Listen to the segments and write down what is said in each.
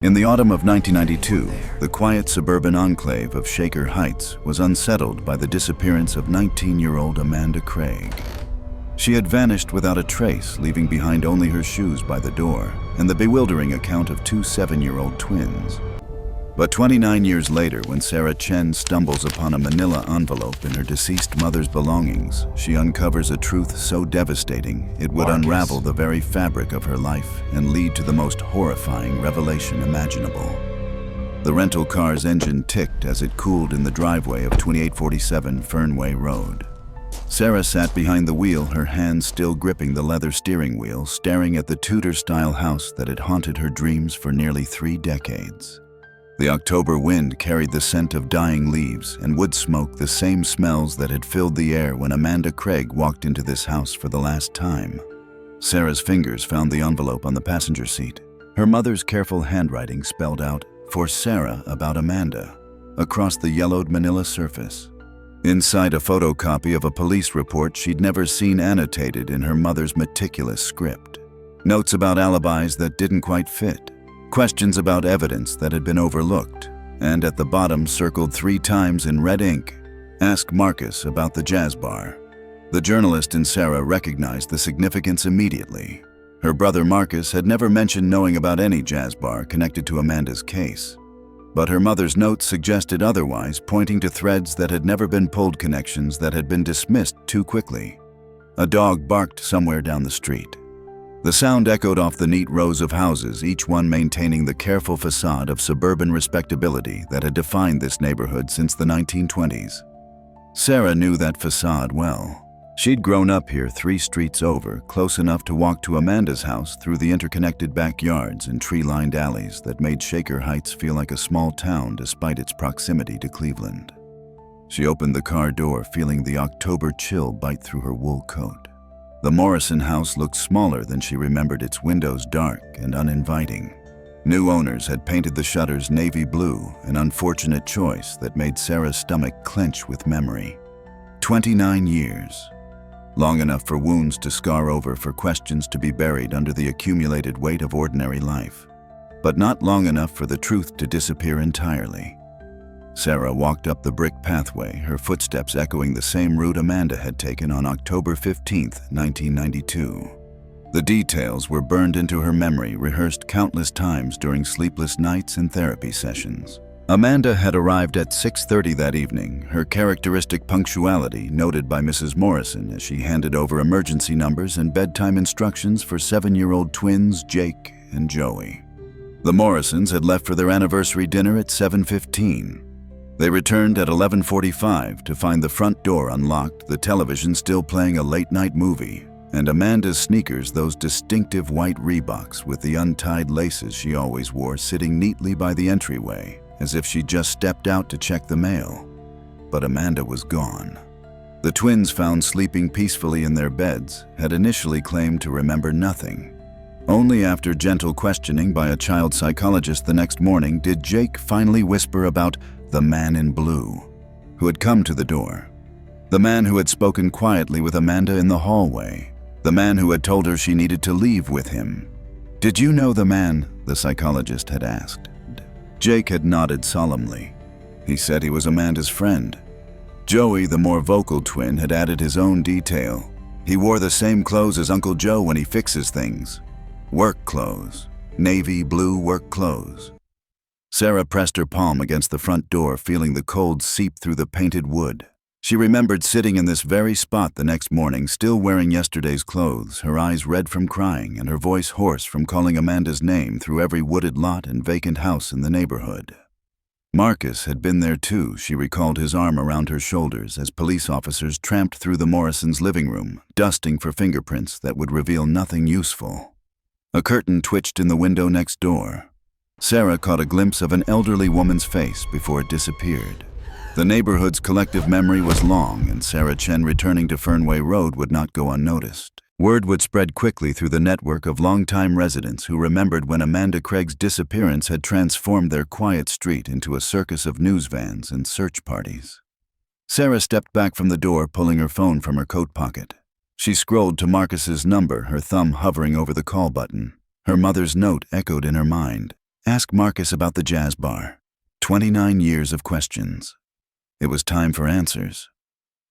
In the autumn of 1992, the quiet suburban enclave of Shaker Heights was unsettled by the disappearance of 19-year-old Amanda Craig. She had vanished without a trace, leaving behind only her shoes by the door and the bewildering account of two 7-year-old twins. But 29 years later, when Sarah Chen stumbles upon a manila envelope in her deceased mother's belongings, she uncovers a truth so devastating it would unravel the very fabric of her life and lead to the most horrifying revelation imaginable. The rental car's engine ticked as it cooled in the driveway of 2847 Fernway Road. Sarah sat behind the wheel, her hands still gripping the leather steering wheel, staring at the Tudor-style house that had haunted her dreams for nearly 3 decades. The October wind carried the scent of dying leaves and wood smoke, the same smells that had filled the air when Amanda Craig walked into this house for the last time. Sarah's fingers found the envelope on the passenger seat. Her mother's careful handwriting spelled out, "For Sarah about Amanda," across the yellowed manila surface. Inside, a photocopy of a police report she'd never seen annotated in her mother's meticulous script. Notes about alibis that didn't quite fit. Questions about evidence that had been overlooked, and at the bottom, circled 3 times in red ink, "Ask Marcus about the jazz bar." The journalist in Sarah recognized the significance immediately. Her brother Marcus had never mentioned knowing about any jazz bar connected to Amanda's case. But her mother's notes suggested otherwise, pointing to threads that had never been pulled, connections that had been dismissed too quickly. A dog barked somewhere down the street. The sound echoed off the neat rows of houses, each one maintaining the careful facade of suburban respectability that had defined this neighborhood since the 1920s. Sarah knew that facade well. She'd grown up here 3 streets over, close enough to walk to Amanda's house through the interconnected backyards and tree-lined alleys that made Shaker Heights feel like a small town despite its proximity to Cleveland. She opened the car door, feeling the October chill bite through her wool coat. The Morrison house looked smaller than she remembered, its windows dark and uninviting. New owners had painted the shutters navy blue, an unfortunate choice that made Sarah's stomach clench with memory. 29 years. Long enough for wounds to scar over, for questions to be buried under the accumulated weight of ordinary life, but not long enough for the truth to disappear entirely. Sarah walked up the brick pathway, her footsteps echoing the same route Amanda had taken on October 15, 1992. The details were burned into her memory, rehearsed countless times during sleepless nights and therapy sessions. Amanda had arrived at 6:30 that evening, her characteristic punctuality noted by Mrs. Morrison as she handed over emergency numbers and bedtime instructions for 7-year-old twins Jake and Joey. The Morrisons had left for their anniversary dinner at 7:15. They returned at 11:45 to find the front door unlocked, the television still playing a late-night movie, and Amanda's sneakers, those distinctive white Reeboks with the untied laces she always wore, sitting neatly by the entryway, as if she'd just stepped out to check the mail. But Amanda was gone. The twins, found sleeping peacefully in their beds, had initially claimed to remember nothing. Only after gentle questioning by a child psychologist the next morning did Jake finally whisper about the man in blue who had come to the door. The man who had spoken quietly with Amanda in the hallway. The man who had told her she needed to leave with him. "Did you know the man?" the psychologist had asked. Jake had nodded solemnly. He said he was Amanda's friend. Joey, the more vocal twin, had added his own detail. "He wore the same clothes as Uncle Joe when he fixes things. Work clothes. Navy blue work clothes." Sarah pressed her palm against the front door, feeling the cold seep through the painted wood. She remembered sitting in this very spot the next morning, still wearing yesterday's clothes, her eyes red from crying and her voice hoarse from calling Amanda's name through every wooded lot and vacant house in the neighborhood. Marcus had been there too. She recalled his arm around her shoulders as police officers tramped through the Morrisons' living room, dusting for fingerprints that would reveal nothing useful. A curtain twitched in the window next door. Sarah caught a glimpse of an elderly woman's face before it disappeared. The neighborhood's collective memory was long, and Sarah Chen returning to Fernway Road would not go unnoticed. Word would spread quickly through the network of longtime residents who remembered when Amanda Craig's disappearance had transformed their quiet street into a circus of news vans and search parties. Sarah stepped back from the door, pulling her phone from her coat pocket. She scrolled to Marcus's number, her thumb hovering over the call button. Her mother's note echoed in her mind. Ask Marcus about the jazz bar. 29 years of questions. It was time for answers.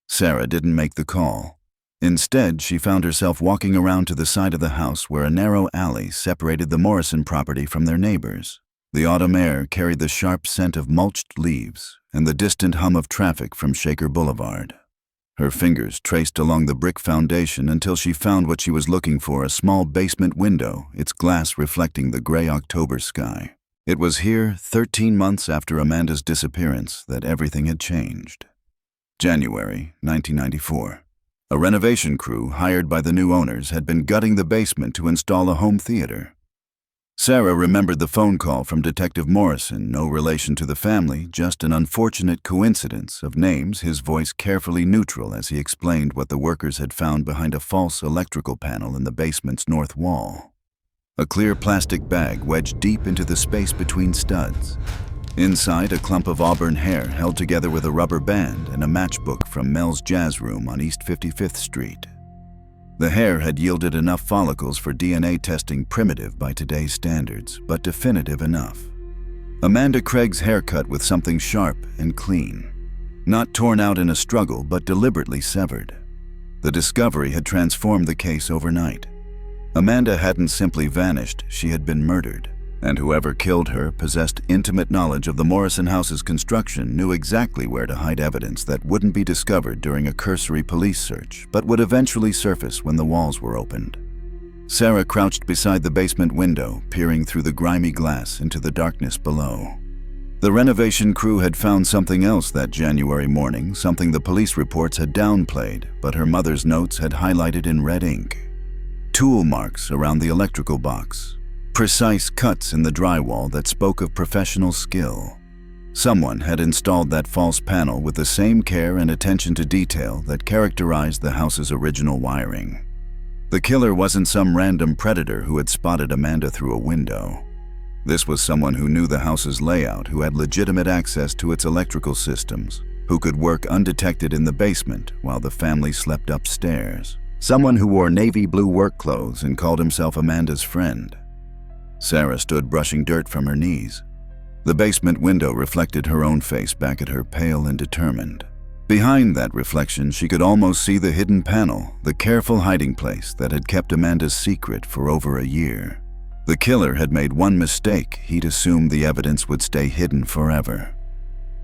Sarah didn't make the call. Instead, she found herself walking around to the side of the house where a narrow alley separated the Morrison property from their neighbors. The autumn air carried the sharp scent of mulched leaves and the distant hum of traffic from Shaker Boulevard. Her fingers traced along the brick foundation until she found what she was looking for, a small basement window, its glass reflecting the gray October sky. It was here, 13 months after Amanda's disappearance, that everything had changed. January 1994. A renovation crew hired by the new owners had been gutting the basement to install a home theater. Sarah remembered the phone call from Detective Morrison, no relation to the family, just an unfortunate coincidence of names, his voice carefully neutral as he explained what the workers had found behind a false electrical panel in the basement's north wall. A clear plastic bag wedged deep into the space between studs. Inside, a clump of auburn hair held together with a rubber band and a matchbook from Mel's Jazz Room on East 55th Street. The hair had yielded enough follicles for DNA testing, primitive by today's standards, but definitive enough. Amanda Craig's haircut with something sharp and clean. Not torn out in a struggle, but deliberately severed. The discovery had transformed the case overnight. Amanda hadn't simply vanished, she had been murdered. And whoever killed her possessed intimate knowledge of the Morrison house's construction, knew exactly where to hide evidence that wouldn't be discovered during a cursory police search, but would eventually surface when the walls were opened. Sarah crouched beside the basement window, peering through the grimy glass into the darkness below. The renovation crew had found something else that January morning, something the police reports had downplayed, but her mother's notes had highlighted in red ink. Tool marks around the electrical box. Precise cuts in the drywall that spoke of professional skill. Someone had installed that false panel with the same care and attention to detail that characterized the house's original wiring. The killer wasn't some random predator who had spotted Amanda through a window. This was someone who knew the house's layout, who had legitimate access to its electrical systems, who could work undetected in the basement while the family slept upstairs. Someone who wore navy blue work clothes and called himself Amanda's friend. Sarah stood brushing dirt from her knees. The basement window reflected her own face back at her, pale and determined. Behind that reflection, she could almost see the hidden panel, the careful hiding place that had kept Amanda's secret for over a year. The killer had made one mistake. He'd assumed the evidence would stay hidden forever.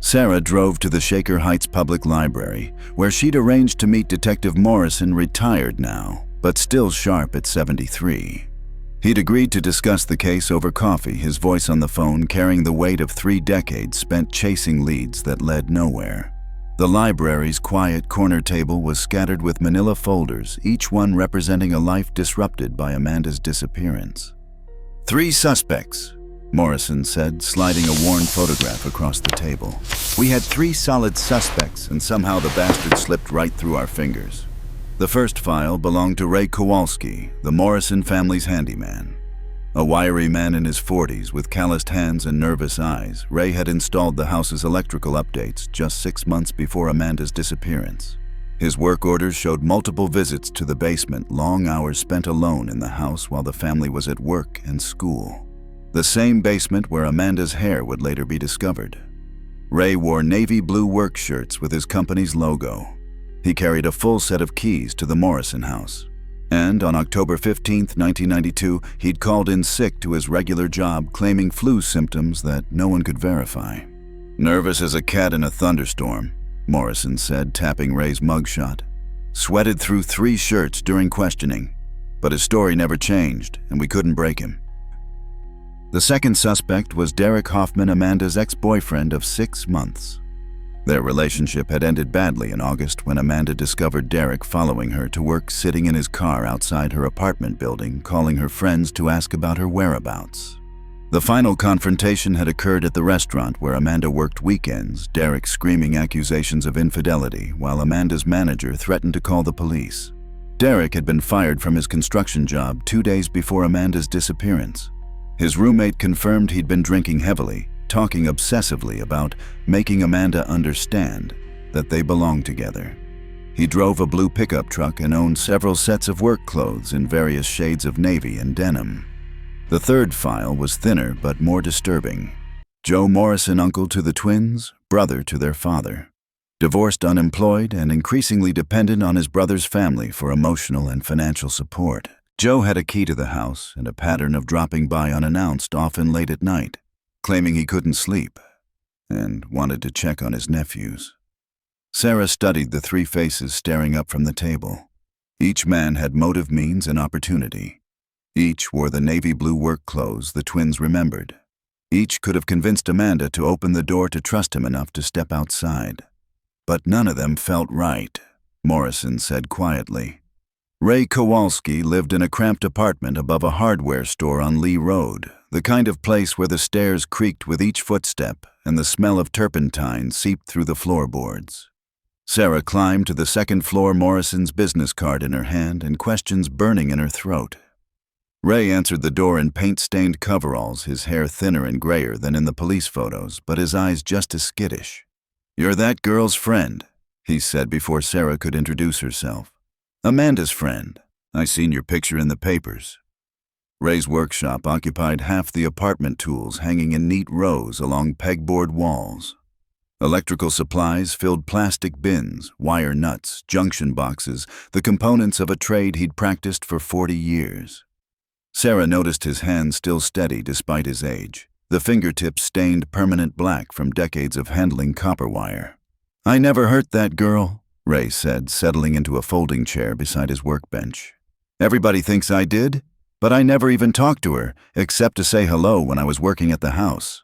Sarah drove to the Shaker Heights Public Library, where she'd arranged to meet Detective Morrison, retired now, but still sharp at 73. He'd agreed to discuss the case over coffee, his voice on the phone carrying the weight of 3 decades spent chasing leads that led nowhere. The library's quiet corner table was scattered with manila folders, each one representing a life disrupted by Amanda's disappearance. 3 suspects, Morrison said, sliding a worn photograph across the table. We had 3 solid suspects, and somehow the bastard slipped right through our fingers. The first file belonged to Ray Kowalski, the Morrison family's handyman. A wiry man in his 40s with calloused hands and nervous eyes, Ray had installed the house's electrical updates just 6 months before Amanda's disappearance. His work orders showed multiple visits to the basement, long hours spent alone in the house while the family was at work and school. The same basement where Amanda's hair would later be discovered. Ray wore navy blue work shirts with his company's logo. He carried a full set of keys to the Morrison house. And on October 15, 1992, he'd called in sick to his regular job, claiming flu symptoms that no one could verify. Nervous as a cat in a thunderstorm, Morrison said, tapping Ray's mugshot. Sweated through 3 shirts during questioning, but his story never changed, and we couldn't break him. The second suspect was Derek Hoffman, Amanda's ex-boyfriend of 6 months. Their relationship had ended badly in August when Amanda discovered Derek following her to work, sitting in his car outside her apartment building, calling her friends to ask about her whereabouts. The final confrontation had occurred at the restaurant where Amanda worked weekends, Derek screaming accusations of infidelity while Amanda's manager threatened to call the police. Derek had been fired from his construction job 2 days before Amanda's disappearance. His roommate confirmed he'd been drinking heavily, talking obsessively about making Amanda understand that they belonged together. He drove a blue pickup truck and owned several sets of work clothes in various shades of navy and denim. The third file was thinner but more disturbing. Joe Morrison, uncle to the twins, brother to their father. Divorced, unemployed, and increasingly dependent on his brother's family for emotional and financial support. Joe had a key to the house and a pattern of dropping by unannounced, often late at night, claiming he couldn't sleep and wanted to check on his nephews. Sarah studied the three faces staring up from the table. Each man had motive, means, and opportunity. Each wore the navy blue work clothes the twins remembered. Each could have convinced Amanda to open the door to trust him enough to step outside. But none of them felt right, Morrison said quietly. Ray Kowalski lived in a cramped apartment above a hardware store on Lee Road, the kind of place where the stairs creaked with each footstep and the smell of turpentine seeped through the floorboards. Sarah climbed to the second floor, Morrison's business card in her hand and questions burning in her throat. Ray answered the door in paint-stained coveralls, his hair thinner and grayer than in the police photos, but his eyes just as skittish. "You're that girl's friend," he said before Sarah could introduce herself. "Amanda's friend. I seen your picture in the papers." Ray's workshop occupied half the apartment, tools hanging in neat rows along pegboard walls. Electrical supplies filled plastic bins, wire nuts, junction boxes, the components of a trade he'd practiced for 40 years. Sarah noticed his hands still steady despite his age, the fingertips stained permanent black from decades of handling copper wire. "I never hurt that girl," Ray said, settling into a folding chair beside his workbench. "Everybody thinks I did, but I never even talked to her, except to say hello when I was working at the house."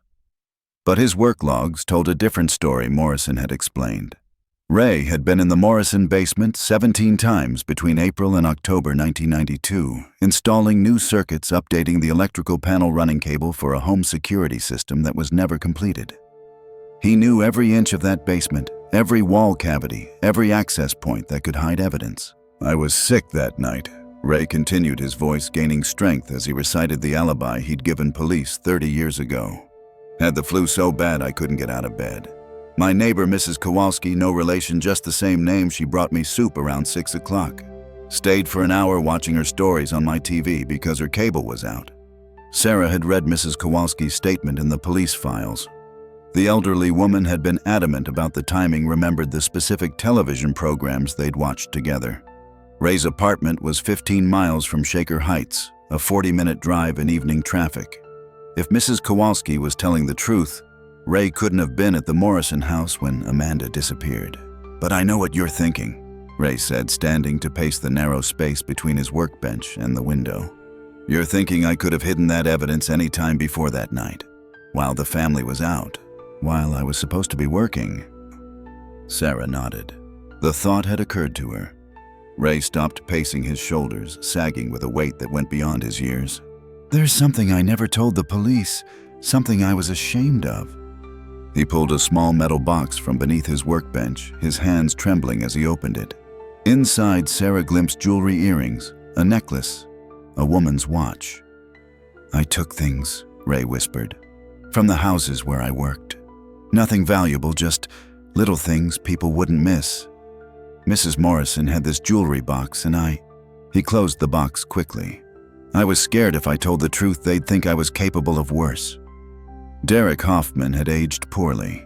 But his work logs told a different story, Morrison had explained. Ray had been in the Morrison basement 17 times between April and October 1992, installing new circuits, updating the electrical panel running cable for a home security system that was never completed. He knew every inch of that basement, every wall cavity, every access point that could hide evidence. "I was sick that night," Ray continued, his voice gaining strength as he recited the alibi he'd given police 30 years ago. "Had the flu so bad I couldn't get out of bed. My neighbor, Mrs. Kowalski, no relation, just the same name, she brought me soup around 6 o'clock. Stayed for an hour watching her stories on my TV because her cable was out." Sarah had read Mrs. Kowalski's statement in the police files. The elderly woman had been adamant about the timing, remembered the specific television programs they'd watched together. Ray's apartment was 15 miles from Shaker Heights, a 40-minute drive in evening traffic. If Mrs. Kowalski was telling the truth, Ray couldn't have been at the Morrison house when Amanda disappeared. "But I know what you're thinking," Ray said, standing to pace the narrow space between his workbench and the window. "You're thinking I could have hidden that evidence any time before that night, while the family was out, while I was supposed to be working." Sarah nodded. The thought had occurred to her. Ray stopped pacing, his shoulders sagging with a weight that went beyond his years. "There's something I never told the police, something I was ashamed of." He pulled a small metal box from beneath his workbench, his hands trembling as he opened it. Inside, Sarah glimpsed jewelry, earrings, a necklace, a woman's watch. "I took things," Ray whispered, "from the houses where I worked. Nothing valuable, just little things people wouldn't miss. Mrs. Morrison had this jewelry box and He closed the box quickly. "I was scared if I told the truth they'd think I was capable of worse." Derek Hoffman had aged poorly.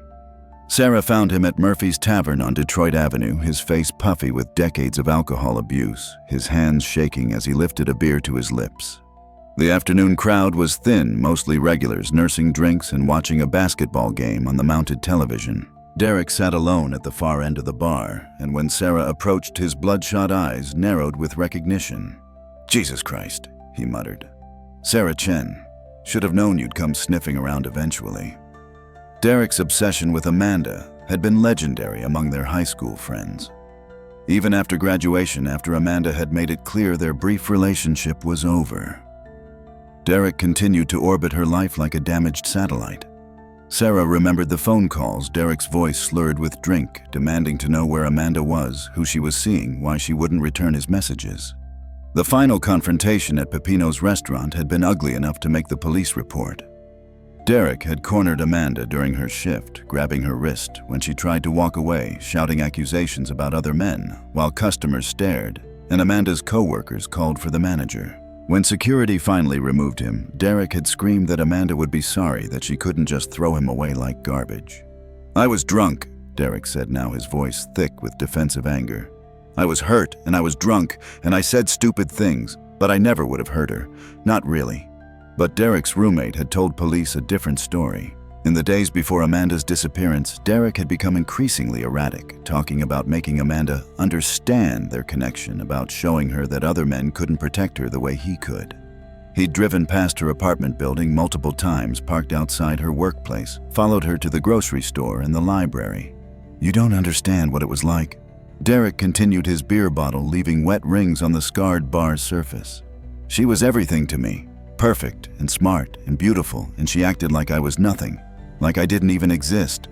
Sarah found him at Murphy's Tavern on Detroit Avenue, his face puffy with decades of alcohol abuse, his hands shaking as he lifted a beer to his lips. The afternoon crowd was thin, mostly regulars nursing drinks and watching a basketball game on the mounted television. Derek sat alone at the far end of the bar, and when Sarah approached, his bloodshot eyes narrowed with recognition. "Jesus Christ," he muttered. "Sarah Chen. Should have known you'd come sniffing around eventually." Derek's obsession with Amanda had been legendary among their high school friends. Even after graduation, after Amanda had made it clear their brief relationship was over, Derek continued to orbit her life like a damaged satellite. Sarah remembered the phone calls, Derek's voice slurred with drink, demanding to know where Amanda was, who she was seeing, why she wouldn't return his messages. The final confrontation at Pepino's restaurant had been ugly enough to make the police report. Derek had cornered Amanda during her shift, grabbing her wrist when she tried to walk away, shouting accusations about other men, while customers stared, and Amanda's co-workers called for the manager. When security finally removed him, Derek had screamed that Amanda would be sorry that she couldn't just throw him away like garbage. "I was drunk," Derek said, now his voice thick with defensive anger. "I was hurt and I was drunk and I said stupid things, but I never would have hurt her. Not really." But Derek's roommate had told police a different story. In the days before Amanda's disappearance, Derek had become increasingly erratic, talking about making Amanda understand their connection, about showing her that other men couldn't protect her the way he could. He'd driven past her apartment building multiple times, parked outside her workplace, followed her to the grocery store and the library. "You don't understand what it was like." Derek continued his beer bottle, leaving wet rings on the scarred bar's surface. "She was everything to me. Perfect and smart and beautiful, and she acted like I was nothing. Like I didn't even exist."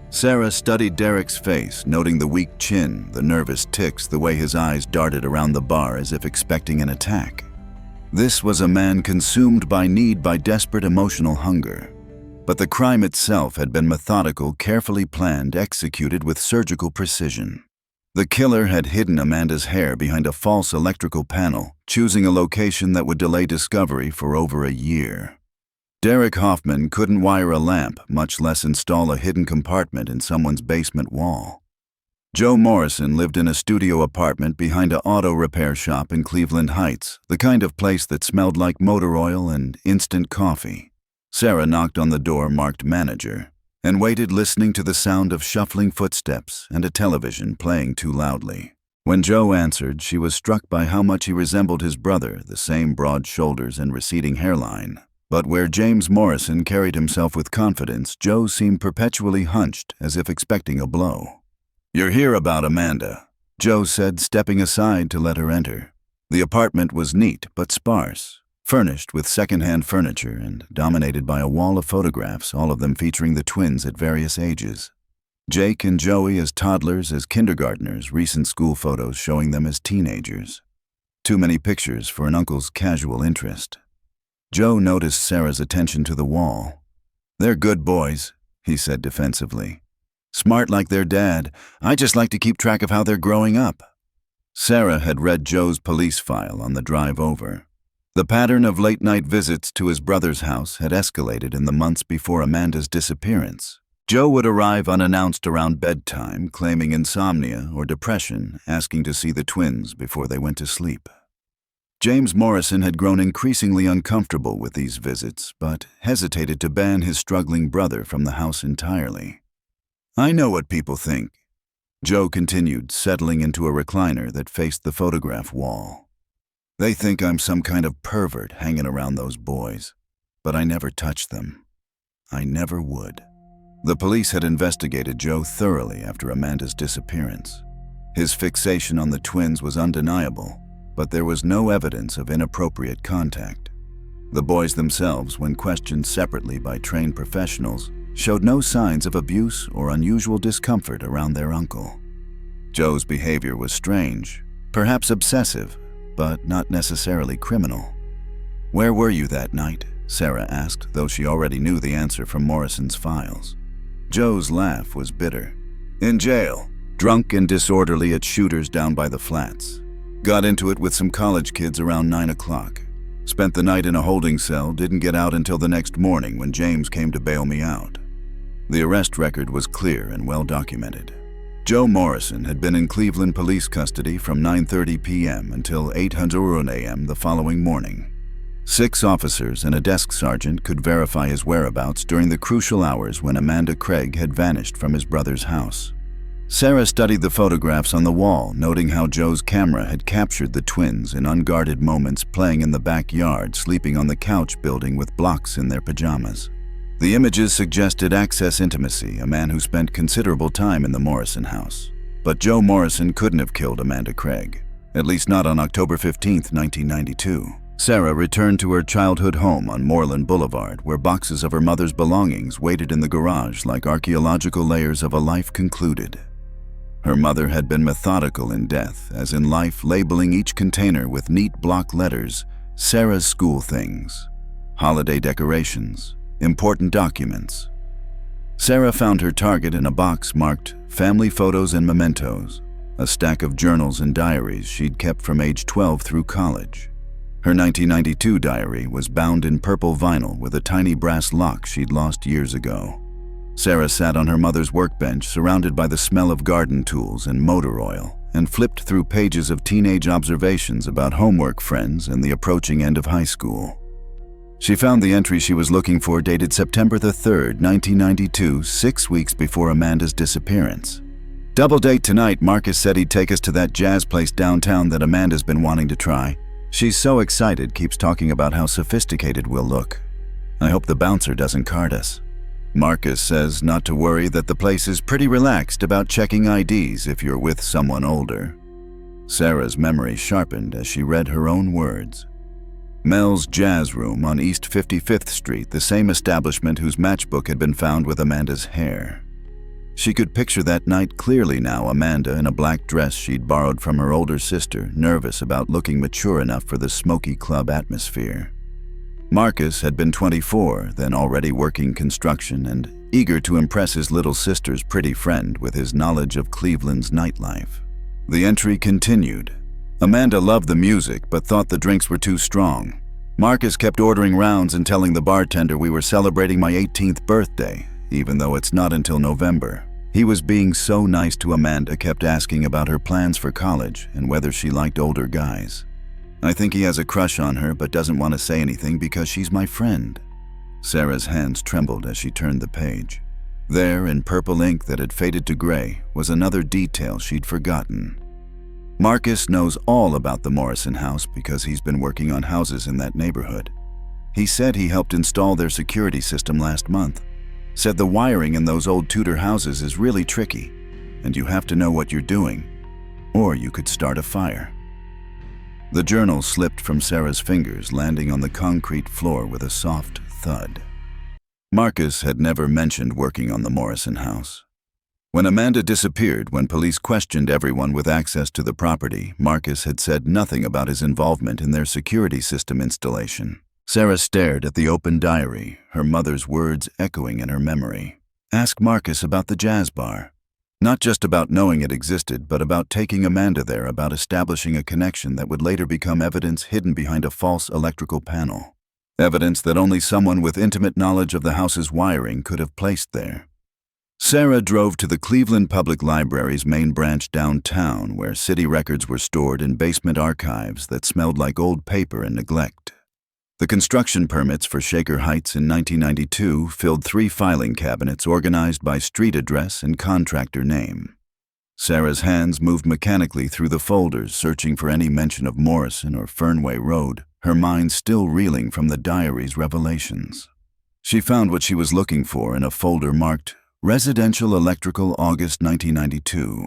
Sarah studied Derek's face, noting the weak chin, the nervous tics, the way his eyes darted around the bar as if expecting an attack. This was a man consumed by need, by desperate emotional hunger. But the crime itself had been methodical, carefully planned, executed with surgical precision. The killer had hidden Amanda's hair behind a false electrical panel, choosing a location that would delay discovery for over a year. Derek Hoffman couldn't wire a lamp, much less install a hidden compartment in someone's basement wall. Joe Morrison lived in a studio apartment behind an auto repair shop in Cleveland Heights, the kind of place that smelled like motor oil and instant coffee. Sarah knocked on the door marked manager and waited, listening to the sound of shuffling footsteps and a television playing too loudly. When Joe answered, she was struck by how much he resembled his brother, the same broad shoulders and receding hairline. But where James Morrison carried himself with confidence, Joe seemed perpetually hunched, as if expecting a blow. "You're here about Amanda," Joe said, stepping aside to let her enter. The apartment was neat but sparse, furnished with second-hand furniture and dominated by a wall of photographs, all of them featuring the twins at various ages. Jake and Joey as toddlers, as kindergartners, recent school photos showing them as teenagers. Too many pictures for an uncle's casual interest. Joe noticed Sarah's attention to the wall. "They're good boys," he said defensively. "Smart like their dad. I just like to keep track of how they're growing up." Sarah had read Joe's police file on the drive over. The pattern of late-night visits to his brother's house had escalated in the months before Amanda's disappearance. Joe would arrive unannounced around bedtime, claiming insomnia or depression, asking to see the twins before they went to sleep. James Morrison had grown increasingly uncomfortable with these visits, but hesitated to ban his struggling brother from the house entirely. "I know what people think," Joe continued, settling into a recliner that faced the photograph wall. "They think I'm some kind of pervert hanging around those boys, but I never touched them. I never would." The police had investigated Joe thoroughly after Amanda's disappearance. His fixation on the twins was undeniable, but there was no evidence of inappropriate contact. The boys themselves, when questioned separately by trained professionals, showed no signs of abuse or unusual discomfort around their uncle. Joe's behavior was strange, perhaps obsessive, but not necessarily criminal. "Where were you that night?" Sarah asked, though she already knew the answer from Morrison's files. Joe's laugh was bitter. "In jail, drunk and disorderly at Shooters down by the flats. Got into it with some college kids around 9 o'clock. Spent the night in a holding cell, didn't get out until the next morning when James came to bail me out." The arrest record was clear and well documented. Joe Morrison had been in Cleveland police custody from 9:30 p.m. until 8:00 a.m. the following morning. 6 officers and a desk sergeant could verify his whereabouts during the crucial hours when Amanda Craig had vanished from his brother's house. Sarah studied the photographs on the wall, noting how Joe's camera had captured the twins in unguarded moments, playing in the backyard, sleeping on the couch building with blocks in their pajamas. The images suggested access intimacy, a man who spent considerable time in the Morrison house. But Joe Morrison couldn't have killed Amanda Craig, at least not on October 15, 1992. Sarah returned to her childhood home on Moreland Boulevard, where boxes of her mother's belongings waited in the garage like archaeological layers of a life concluded. Her mother had been methodical in death, as in life, labeling each container with neat block letters, Sarah's school things, holiday decorations, important documents. Sarah found her target in a box marked family photos and mementos, a stack of journals and diaries she'd kept from age 12 through college. Her 1992 diary was bound in purple vinyl with a tiny brass lock she'd lost years ago. Sarah sat on her mother's workbench, surrounded by the smell of garden tools and motor oil, and flipped through pages of teenage observations about homework friends and the approaching end of high school. She found the entry she was looking for dated September the 3rd, 1992, 6 weeks before Amanda's disappearance. "Double date tonight. Marcus said he'd take us to that jazz place downtown that Amanda's been wanting to try. She's so excited, keeps talking about how sophisticated we'll look. I hope the bouncer doesn't card us. Marcus says not to worry, that the place is pretty relaxed about checking IDs if you're with someone older." Sarah's memory sharpened as she read her own words. Mel's Jazz Room on East 55th Street, the same establishment whose matchbook had been found with Amanda's hair. She could picture that night clearly now, Amanda in a black dress she'd borrowed from her older sister, nervous about looking mature enough for the smoky club atmosphere. Marcus had been 24, then already working construction and eager to impress his little sister's pretty friend with his knowledge of Cleveland's nightlife. The entry continued. "Amanda loved the music but thought the drinks were too strong. Marcus kept ordering rounds and telling the bartender we were celebrating my 18th birthday, even though it's not until November. He was being so nice to Amanda, kept asking about her plans for college and whether she liked older guys. I think he has a crush on her but doesn't want to say anything because she's my friend." Sarah's hands trembled as she turned the page. There, in purple ink that had faded to gray, was another detail she'd forgotten. Marcus knows all about the Morrison house because he's been working on houses in that neighborhood. He said he helped install their security system last month. Said the wiring in those old Tudor houses is really tricky, and you have to know what you're doing, or you could start a fire. The journal slipped from Sarah's fingers, landing on the concrete floor with a soft thud. Marcus had never mentioned working on the Morrison house. When Amanda disappeared, when police questioned everyone with access to the property, Marcus had said nothing about his involvement in their security system installation. Sarah stared at the open diary, her mother's words echoing in her memory. Ask Marcus about the jazz bar. Not just about knowing it existed, but about taking Amanda there, about establishing a connection that would later become evidence hidden behind a false electrical panel. Evidence that only someone with intimate knowledge of the house's wiring could have placed there. Sarah drove to the Cleveland Public Library's main branch downtown, where city records were stored in basement archives that smelled like old paper and neglect. The construction permits for Shaker Heights in 1992 filled 3 filing cabinets organized by street address and contractor name. Sarah's hands moved mechanically through the folders, searching for any mention of Morrison or Fernway Road, her mind still reeling from the diary's revelations. She found what she was looking for in a folder marked Residential Electrical, August 1992.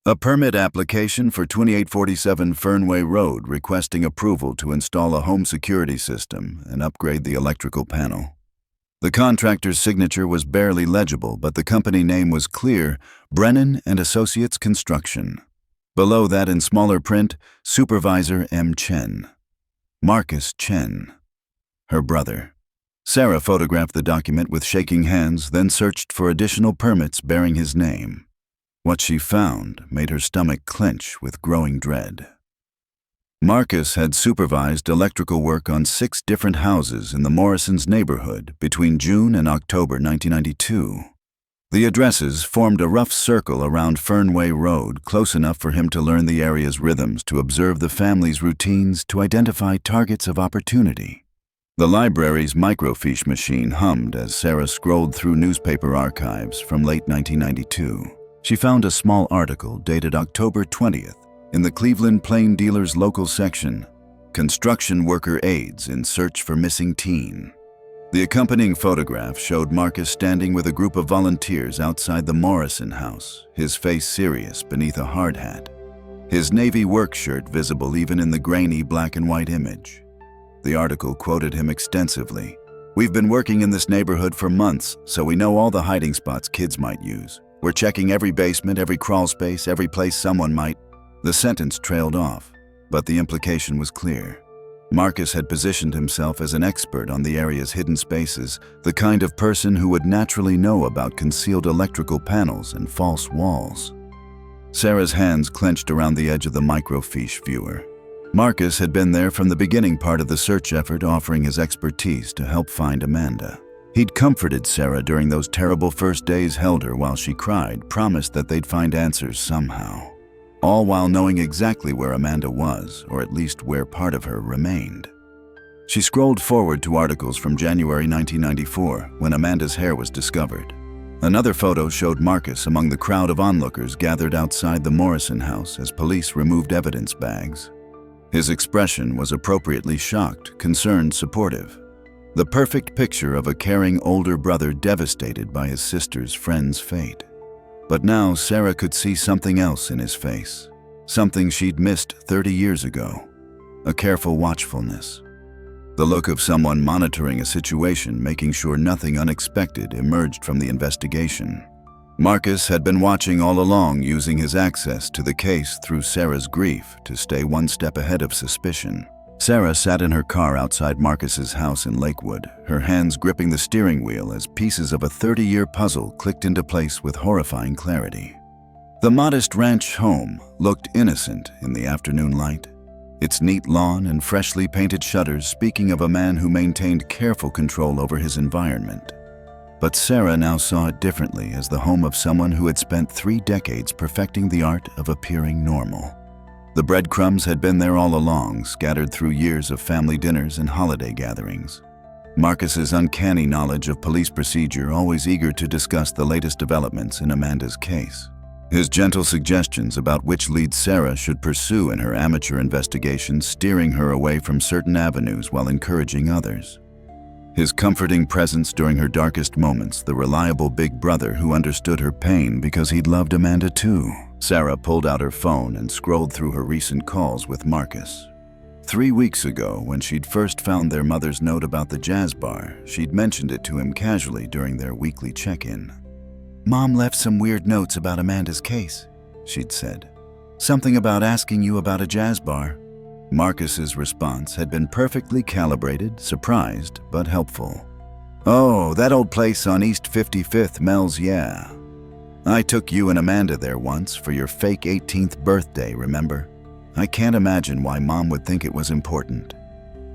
A permit application for 2847 Fernway Road requesting approval to install a home security system and upgrade the electrical panel. The contractor's signature was barely legible, but the company name was clear, Brennan and Associates Construction. Below that in smaller print, Supervisor M. Chen. Marcus Chen. Her brother. Sarah photographed the document with shaking hands, then searched for additional permits bearing his name. What she found made her stomach clench with growing dread. Marcus had supervised electrical work on 6 different houses in the Morrisons' neighborhood between June and October 1992. The addresses formed a rough circle around Fernway Road, close enough for him to learn the area's rhythms, to observe the family's routines, to identify targets of opportunity. The library's microfiche machine hummed as Sarah scrolled through newspaper archives from late 1992. She found a small article dated October 20th in the Cleveland Plain Dealer's local section, Construction Worker Aids in Search for Missing Teen. The accompanying photograph showed Marcus standing with a group of volunteers outside the Morrison house, his face serious beneath a hard hat, his navy work shirt visible even in the grainy black and white image. The article quoted him extensively. "We've been working in this neighborhood for months, so we know all the hiding spots kids might use. We're checking every basement, every crawl space, every place someone might." The sentence trailed off, but the implication was clear. Marcus had positioned himself as an expert on the area's hidden spaces, the kind of person who would naturally know about concealed electrical panels and false walls. Sarah's hands clenched around the edge of the microfiche viewer. Marcus had been there from the beginning part of the search effort, offering his expertise to help find Amanda. He'd comforted Sarah during those terrible first days, held her while she cried, promised that they'd find answers somehow. All while knowing exactly where Amanda was, or at least where part of her remained. She scrolled forward to articles from January 1994, when Amanda's hair was discovered. Another photo showed Marcus among the crowd of onlookers gathered outside the Morrison house as police removed evidence bags. His expression was appropriately shocked, concerned, supportive. The perfect picture of a caring older brother devastated by his sister's friend's fate. But now Sarah could see something else in his face, something she'd missed 30 years ago, a careful watchfulness. The look of someone monitoring a situation, making sure nothing unexpected emerged from the investigation. Marcus had been watching all along, using his access to the case through Sarah's grief to stay one step ahead of suspicion. Sarah sat in her car outside Marcus's house in Lakewood, her hands gripping the steering wheel as pieces of a 30-year puzzle clicked into place with horrifying clarity. The modest ranch home looked innocent in the afternoon light, its neat lawn and freshly painted shutters speaking of a man who maintained careful control over his environment. But Sarah now saw it differently, as the home of someone who had spent 3 decades perfecting the art of appearing normal. The breadcrumbs had been there all along, scattered through years of family dinners and holiday gatherings. Marcus's uncanny knowledge of police procedure, always eager to discuss the latest developments in Amanda's case. His gentle suggestions about which leads Sarah should pursue in her amateur investigation, steering her away from certain avenues while encouraging others. His comforting presence during her darkest moments, the reliable big brother who understood her pain because he'd loved Amanda too. Sarah pulled out her phone and scrolled through her recent calls with Marcus. 3 weeks ago, when she'd first found their mother's note about the jazz bar, she'd mentioned it to him casually during their weekly check-in. "Mom left some weird notes about Amanda's case," she'd said. "Something about asking you about a jazz bar." Marcus's response had been perfectly calibrated, surprised, but helpful. "Oh, that old place on East 55th, Mel's, yeah. I took you and Amanda there once for your fake 18th birthday, remember? I can't imagine why Mom would think it was important."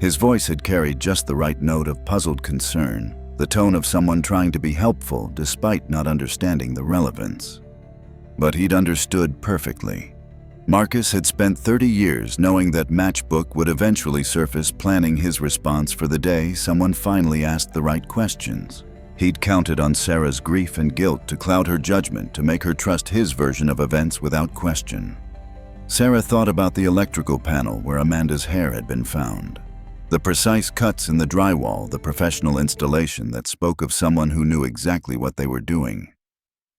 His voice had carried just the right note of puzzled concern, the tone of someone trying to be helpful despite not understanding the relevance. But he'd understood perfectly. Marcus had spent 30 years knowing that Matchbook would eventually surface, planning his response for the day someone finally asked the right questions. He'd counted on Sarah's grief and guilt to cloud her judgment, to make her trust his version of events without question. Sarah thought about the electrical panel where Amanda's hair had been found. The precise cuts in the drywall, the professional installation that spoke of someone who knew exactly what they were doing.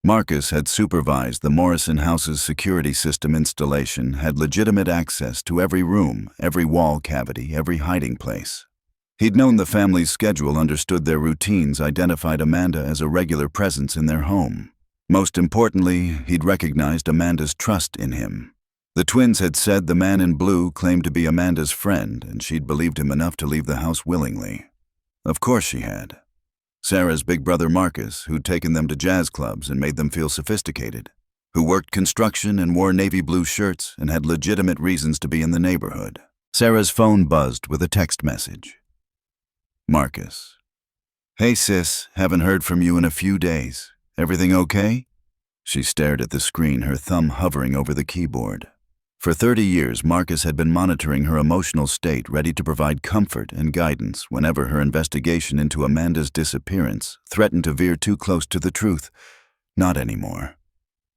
Marcus had supervised the Morrison house's security system installation, had legitimate access to every room, every wall cavity, every hiding place. He'd known the family's schedule, understood their routines, identified Amanda as a regular presence in their home. Most importantly, he'd recognized Amanda's trust in him. The twins had said the man in blue claimed to be Amanda's friend, and she'd believed him enough to leave the house willingly. Of course she had. Sarah's big brother Marcus, who'd taken them to jazz clubs and made them feel sophisticated, who worked construction and wore navy blue shirts and had legitimate reasons to be in the neighborhood. Sarah's phone buzzed with a text message. Marcus. "Hey sis, haven't heard from you in a few days. Everything okay?" She stared at the screen, her thumb hovering over the keyboard. For 30 years, Marcus had been monitoring her emotional state, ready to provide comfort and guidance whenever her investigation into Amanda's disappearance threatened to veer too close to the truth. Not anymore.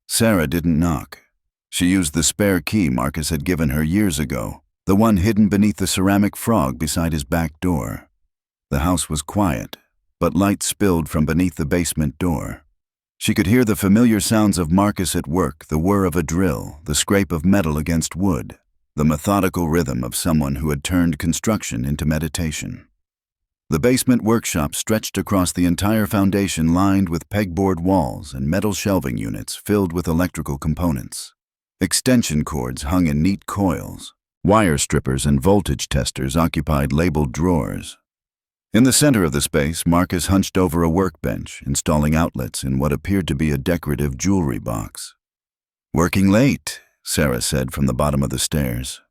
Sarah didn't knock. She used the spare key Marcus had given her years ago, the one hidden beneath the ceramic frog beside his back door. The house was quiet, but light spilled from beneath the basement door. She could hear the familiar sounds of Marcus at work, the whir of a drill, the scrape of metal against wood, the methodical rhythm of someone who had turned construction into meditation. The basement workshop stretched across the entire foundation, lined with pegboard walls and metal shelving units filled with electrical components. Extension cords hung in neat coils. Wire strippers and voltage testers occupied labeled drawers. In the center of the space, Marcus hunched over a workbench, installing outlets in what appeared to be a decorative jewelry box. "Working late," Sarah said from the bottom of the stairs.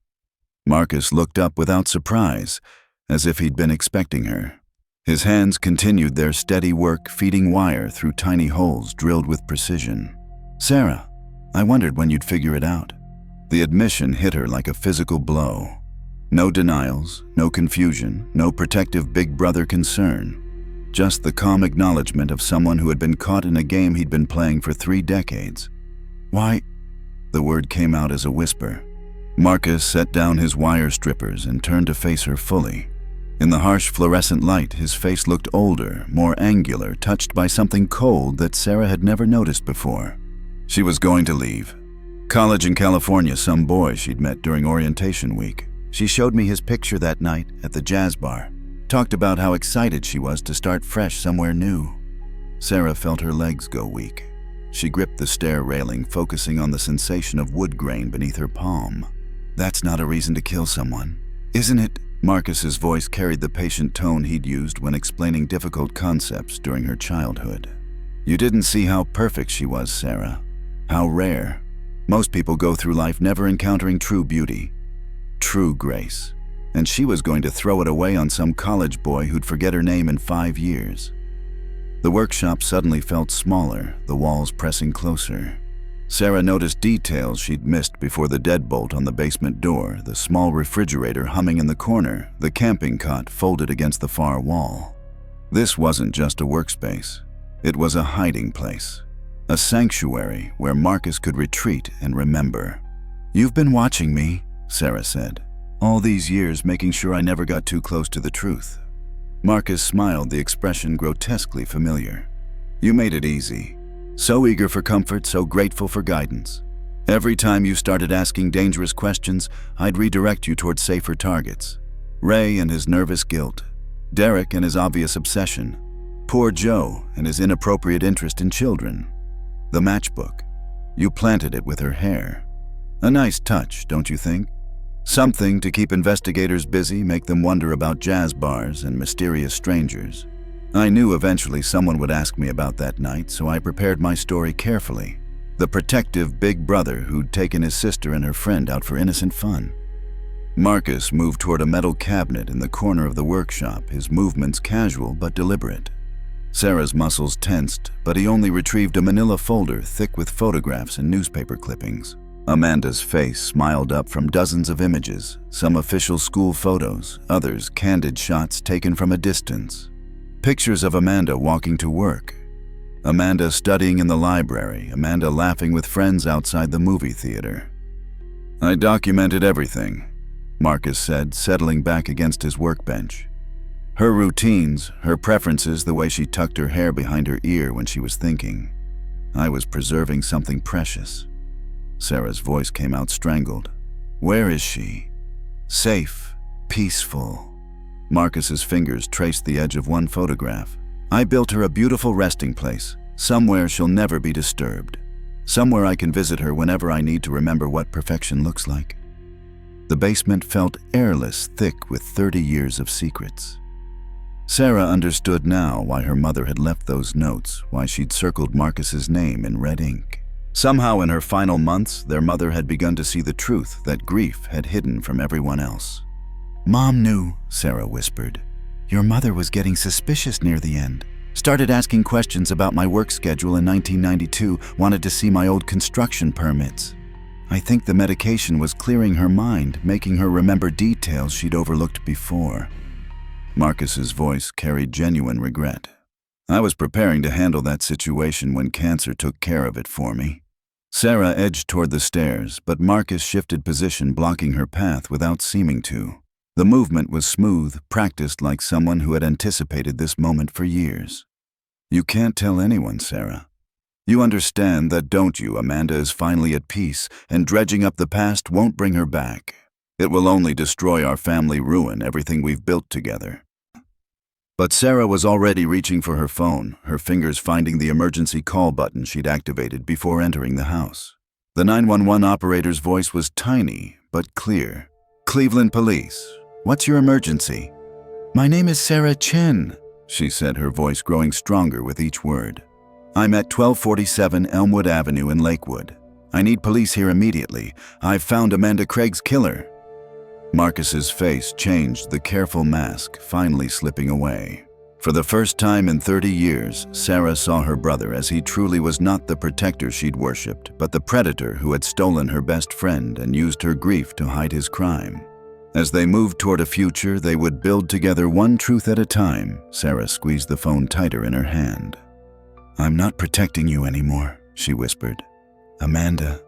Marcus looked up without surprise, as if he'd been expecting her. His hands continued their steady work feeding wire through tiny holes drilled with precision. "Sarah, I wondered when you'd figure it out." The admission hit her like a physical blow. No denials, no confusion, no protective big brother concern. Just the calm acknowledgement of someone who had been caught in a game he'd been playing for 3 decades. "Why?" The word came out as a whisper. Marcus set down his wire strippers and turned to face her fully. In the harsh fluorescent light, his face looked older, more angular, touched by something cold that Sarah had never noticed before. She was going to leave. College in California, some boy she'd met during orientation week. She showed me his picture that night at the jazz bar. Talked about how excited she was to start fresh somewhere new. Sarah felt her legs go weak. She gripped the stair railing, focusing on the sensation of wood grain beneath her palm. "That's not a reason to kill someone, isn't it?" Marcus's voice carried the patient tone he'd used when explaining difficult concepts during her childhood. "You didn't see how perfect she was, Sarah. How rare. Most people go through life never encountering true beauty, true grace. And she was going to throw it away on some college boy who'd forget her name in 5 years. The workshop suddenly felt smaller, the walls pressing closer. Sarah noticed details she'd missed before: the deadbolt on the basement door, the small refrigerator humming in the corner, the camping cot folded against the far wall. This wasn't just a workspace. It was a hiding place, a sanctuary where Marcus could retreat and remember. "You've been watching me," Sarah said. "All these years, making sure I never got too close to the truth." Marcus smiled, the expression grotesquely familiar. "You made it easy. So eager for comfort, so grateful for guidance. Every time you started asking dangerous questions, I'd redirect you toward safer targets. Ray and his nervous guilt. Derek and his obvious obsession. Poor Joe and his inappropriate interest in children. The matchbook. You planted it with her hair. A nice touch, don't you think? Something to keep investigators busy, make them wonder about jazz bars and mysterious strangers. I knew eventually someone would ask me about that night, so I prepared my story carefully. The protective big brother who'd taken his sister and her friend out for innocent fun." Marcus moved toward a metal cabinet in the corner of the workshop, his movements casual but deliberate. Sarah's muscles tensed, but he only retrieved a manila folder thick with photographs and newspaper clippings. Amanda's face smiled up from dozens of images, some official school photos, others candid shots taken from a distance. Pictures of Amanda walking to work, Amanda studying in the library, Amanda laughing with friends outside the movie theater. "I documented everything," Marcus said, settling back against his workbench. Her routines, her preferences, the way she tucked her hair behind her ear when she was thinking. I was preserving something precious. Sarah's voice came out strangled. "Where is she?" "Safe, peaceful." Marcus's fingers traced the edge of one photograph. "I built her a beautiful resting place, somewhere she'll never be disturbed. Somewhere I can visit her whenever I need to remember what perfection looks like." The basement felt airless, thick with 30 years of secrets. Sarah understood now why her mother had left those notes, why she'd circled Marcus's name in red ink. Somehow in her final months, their mother had begun to see the truth that grief had hidden from everyone else. "Mom knew," Sarah whispered. "Your mother was getting suspicious near the end. Started asking questions about my work schedule in 1992, wanted to see my old construction permits. I think the medication was clearing her mind, making her remember details she'd overlooked before." Marcus's voice carried genuine regret. "I was preparing to handle that situation when cancer took care of it for me." Sarah edged toward the stairs, but Marcus shifted position, blocking her path without seeming to. The movement was smooth, practiced like someone who had anticipated this moment for years. "You can't tell anyone, Sarah. You understand that, don't you? Amanda is finally at peace, and dredging up the past won't bring her back. It will only destroy our family, ruin everything we've built together." But Sarah was already reaching for her phone, her fingers finding the emergency call button she'd activated before entering the house. The 911 operator's voice was tiny but clear. "Cleveland Police. What's your emergency?" "My name is Sarah Chen," she said, her voice growing stronger with each word. "I'm at 1247 Elmwood Avenue in Lakewood. I need police here immediately. I've found Amanda Craig's killer." Marcus's face changed, the careful mask finally slipping away. For the first time in 30 years, Sarah saw her brother as he truly was, not the protector she'd worshipped, but the predator who had stolen her best friend and used her grief to hide his crime. As they moved toward a future they would build together, one truth at a time, Sarah squeezed the phone tighter in her hand. "I'm not protecting you anymore," she whispered. "Amanda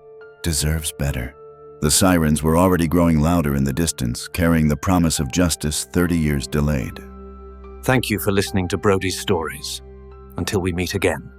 deserves better." The sirens were already growing louder in the distance, carrying the promise of justice 30 years delayed. Thank you for listening to Brody's Stories. Until we meet again.